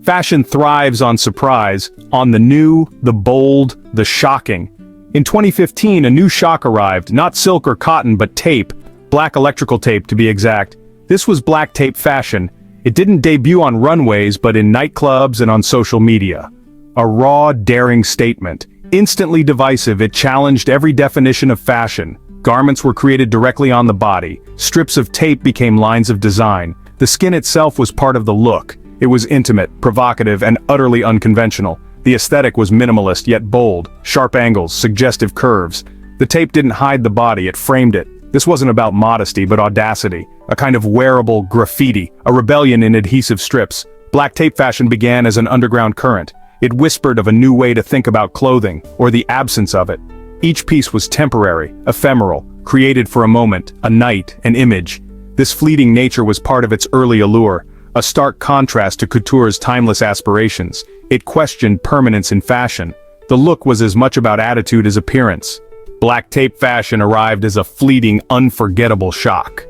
Fashion thrives on surprise, on the new, the bold, the shocking. In 2015, a new shock arrived, not silk or cotton but tape, black electrical tape to be exact. This was black tape fashion. It didn't debut on runways but in nightclubs and on social media. A raw, daring statement. Instantly divisive, it challenged every definition of fashion. Garments were created directly on the body. Strips of tape became lines of design. The skin itself was part of the look. It was intimate, provocative, and utterly unconventional. The aesthetic was minimalist yet bold, sharp angles, suggestive curves. The tape didn't hide the body, it framed it. This wasn't about modesty but audacity, a kind of wearable graffiti, a rebellion in adhesive strips. Black tape fashion began as an underground current. It whispered of a new way to think about clothing, or the absence of it. Each piece was temporary, ephemeral, created for a moment, a night, an image. This fleeting nature was part of its early allure, a stark contrast to couture's timeless aspirations. It questioned permanence in fashion. The look was as much about attitude as appearance. Black tape fashion arrived as a fleeting, unforgettable shock.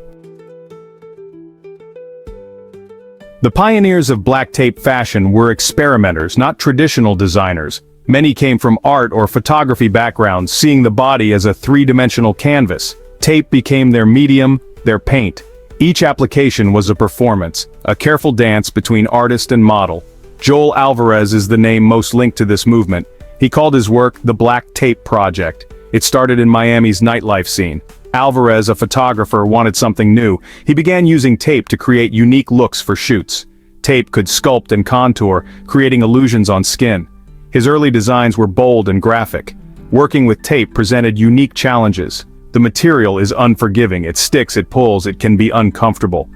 The pioneers of black tape fashion were experimenters, not traditional designers. Many came from art or photography backgrounds, seeing the body as a three-dimensional canvas. Tape became their medium, their paint. Each application was a performance, a careful dance between artist and model. Joel Alvarez is the name most linked to this movement. He called his work the Black Tape Project. It started in Miami's nightlife scene. Alvarez, a photographer, wanted something new. He began using tape to create unique looks for shoots. Tape could sculpt and contour, creating illusions on skin. His early designs were bold and graphic. Working with tape presented unique challenges. The material is unforgiving, it sticks, it pulls, it can be uncomfortable.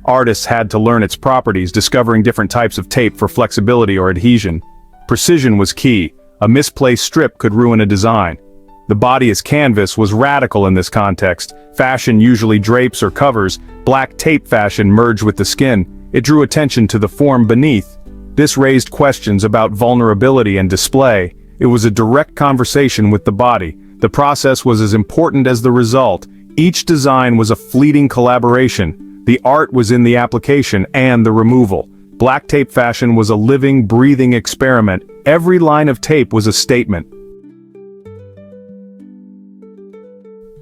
Artists had to learn its properties, discovering different types of tape for flexibility or adhesion. Precision was key. A misplaced strip could ruin a design. The body as canvas was radical in this context. Fashion usually drapes or covers. Black tape fashion merged with the skin. It drew attention to the form beneath. This raised questions about vulnerability and display. It was a direct conversation with the body. The process was as important as the result. Each design was a fleeting collaboration. The art was in the application and the removal. Black tape fashion was a living, breathing experiment. Every line of tape was a statement.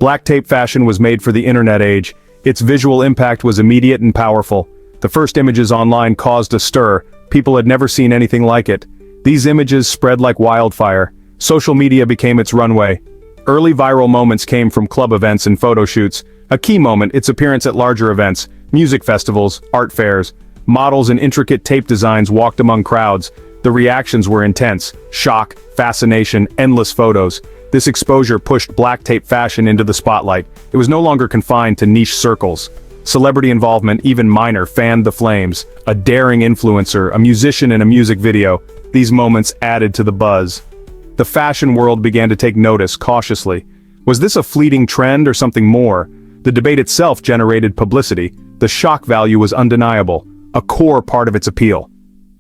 Black tape fashion was made for the internet age. Its visual impact was immediate and powerful. The first images online caused a stir. People had never seen anything like it. These images spread like wildfire. Social media became its runway. Early viral moments came from club events and photo shoots. A key moment, its appearance at larger events, music festivals, art fairs. Models in intricate tape designs walked among crowds. The reactions were intense. Shock, fascination, endless photos. This exposure pushed black tape fashion into the spotlight. It was no longer confined to niche circles. Celebrity involvement, even minor, fanned the flames. A daring influencer, a musician in a music video. These moments added to the buzz. The fashion world began to take notice cautiously. Was this a fleeting trend or something more? The debate itself generated publicity. The shock value was undeniable, a core part of its appeal.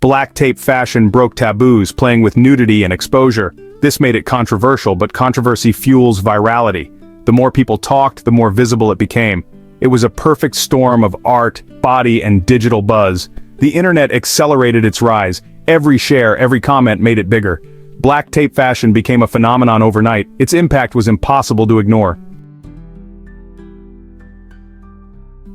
Black tape fashion broke taboos, playing with nudity and exposure. This made it controversial, but controversy fuels virality. The more people talked, the more visible it became. It was a perfect storm of art, body, and digital buzz. The internet accelerated its rise. Every share, every comment made it bigger. Black tape fashion became a phenomenon overnight. Its impact was impossible to ignore.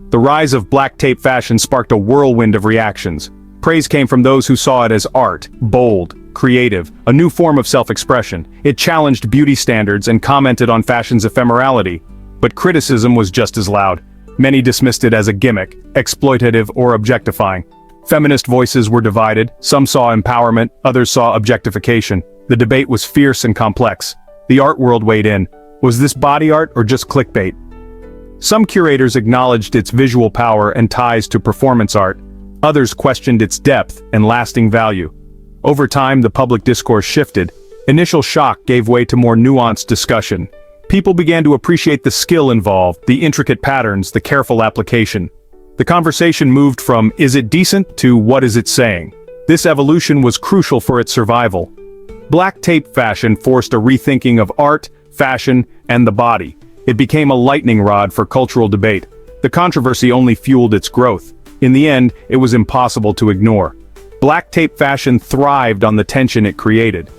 The rise of black tape fashion sparked a whirlwind of reactions. Praise came from those who saw it as art, bold, creative, a new form of self-expression. It challenged beauty standards and commented on fashion's ephemerality. But criticism was just as loud. Many dismissed it as a gimmick, exploitative or objectifying. Feminist voices were divided. Some saw empowerment, others saw objectification. The debate was fierce and complex. The art world weighed in. Was this body art or just clickbait? Some curators acknowledged its visual power and ties to performance art. Others questioned its depth and lasting value. Over time, the public discourse shifted. Initial shock gave way to more nuanced discussion. People began to appreciate the skill involved, the intricate patterns, the careful application. The conversation moved from "is it decent" to "what is it saying?" This evolution was crucial for its survival. Black tape fashion forced a rethinking of art, fashion, and the body. It became a lightning rod for cultural debate. The controversy only fueled its growth. In the end, it was impossible to ignore. Black tape fashion thrived on the tension it created.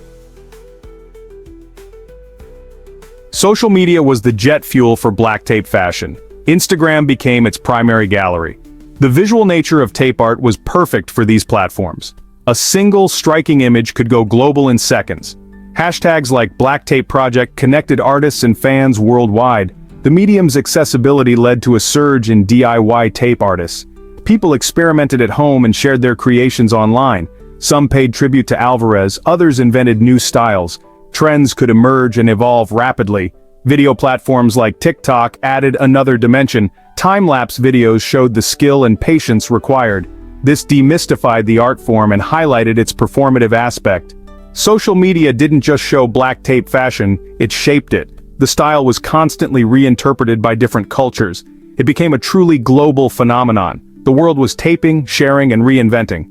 Social media was the jet fuel for black tape fashion. Instagram became its primary gallery. The visual nature of tape art was perfect for these platforms. A single striking image could go global in seconds. Hashtags like Black Tape Project connected artists and fans worldwide. The medium's accessibility led to a surge in DIY tape artists. People experimented at home and shared their creations online. Some paid tribute to Alvarez, others invented new styles. Trends could emerge and evolve rapidly. Video platforms like TikTok added another dimension. Time-lapse videos showed the skill and patience required. This demystified the art form and highlighted its performative aspect. Social media didn't just show black tape fashion, it shaped it. The style was constantly reinterpreted by different cultures. It became a truly global phenomenon. The world was taping, sharing, and reinventing.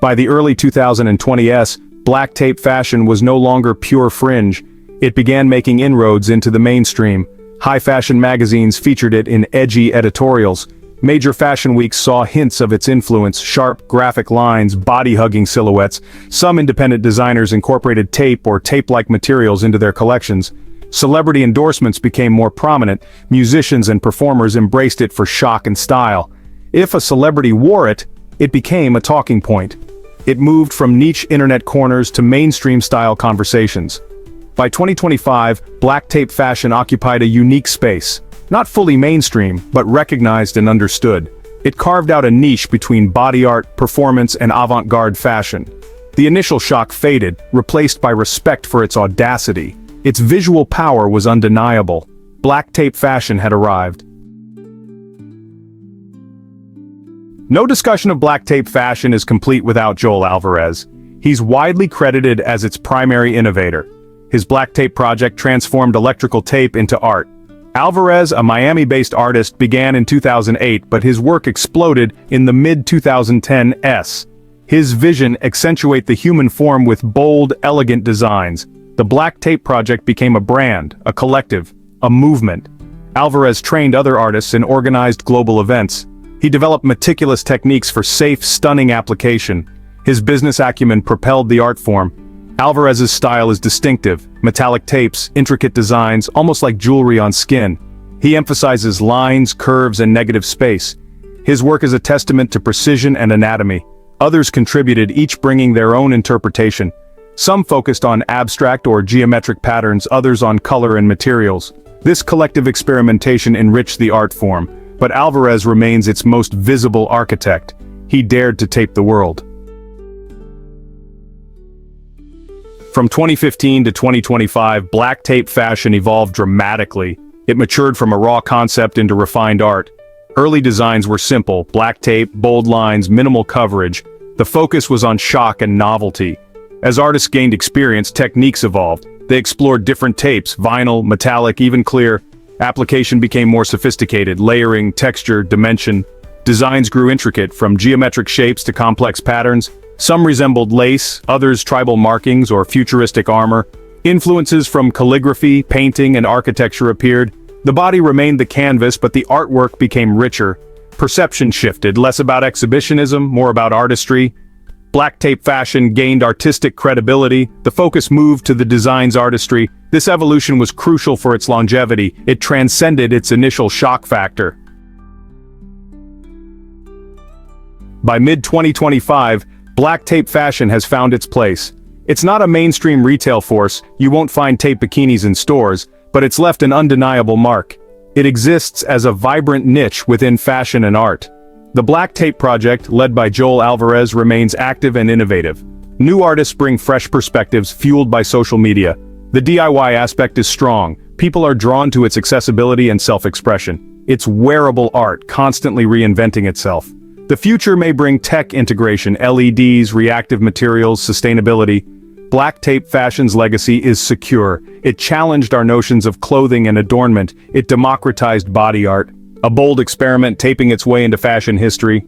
By the early 2020s, black tape fashion was no longer pure fringe. It began making inroads into the mainstream. High-fashion magazines featured it in edgy editorials. Major fashion weeks saw hints of its influence: sharp, graphic lines, body-hugging silhouettes. Some independent designers incorporated tape or tape-like materials into their collections. Celebrity endorsements became more prominent. Musicians and performers embraced it for shock and style. If a celebrity wore it, it became a talking point. It moved from niche internet corners to mainstream-style conversations. By 2025, black tape fashion occupied a unique space. Not fully mainstream, but recognized and understood. It carved out a niche between body art, performance, and avant-garde fashion. The initial shock faded, replaced by respect for its audacity. Its visual power was undeniable. Black tape fashion had arrived. No discussion of black tape fashion is complete without Joel Alvarez. He's widely credited as its primary innovator. His black tape project transformed electrical tape into art. Alvarez, a Miami-based artist, began in 2008, but his work exploded in the mid-2010s. His vision accentuated the human form with bold, elegant designs. The Black Tape Project became a brand, a collective, a movement. Alvarez trained other artists and organized global events. He developed meticulous techniques for safe, stunning application. His business acumen propelled the art form. Alvarez's style is distinctive: metallic tapes, intricate designs, almost like jewelry on skin. He emphasizes lines, curves, and negative space. His work is a testament to precision and anatomy. Others contributed, each bringing their own interpretation. Some focused on abstract or geometric patterns, others on color and materials. This collective experimentation enriched the art form, but Alvarez remains its most visible architect. He dared to tape the world. From 2015 to 2025, black tape fashion evolved dramatically. It matured from a raw concept into refined art. Early designs were simple: black tape, bold lines, minimal coverage. The focus was on shock and novelty. As artists gained experience, techniques evolved. They explored different tapes: vinyl, metallic, even clear. Application became more sophisticated: layering, texture, dimension. Designs grew intricate, from geometric shapes to complex patterns. Some resembled lace, others tribal markings or futuristic armor. Influences from calligraphy, painting, and architecture appeared. The body remained the canvas, but the artwork became richer. Perception shifted, less about exhibitionism, more about artistry. Black tape fashion gained artistic credibility. The focus moved to the design's artistry. This evolution was crucial for its longevity. It transcended its initial shock factor. By mid-2025, black tape fashion has found its place. It's not a mainstream retail force. You won't find tape bikinis in stores, but it's left an undeniable mark. It exists as a vibrant niche within fashion and art. The Black Tape Project, led by Joel Alvarez, remains active and innovative. New artists bring fresh perspectives fueled by social media. The DIY aspect is strong. People are drawn to its accessibility and self-expression. It's wearable art, constantly reinventing itself. The future may bring tech integration: LEDs, reactive materials, sustainability. Black tape fashion's legacy is secure. It challenged our notions of clothing and adornment. It democratized body art. A bold experiment taping its way into fashion history.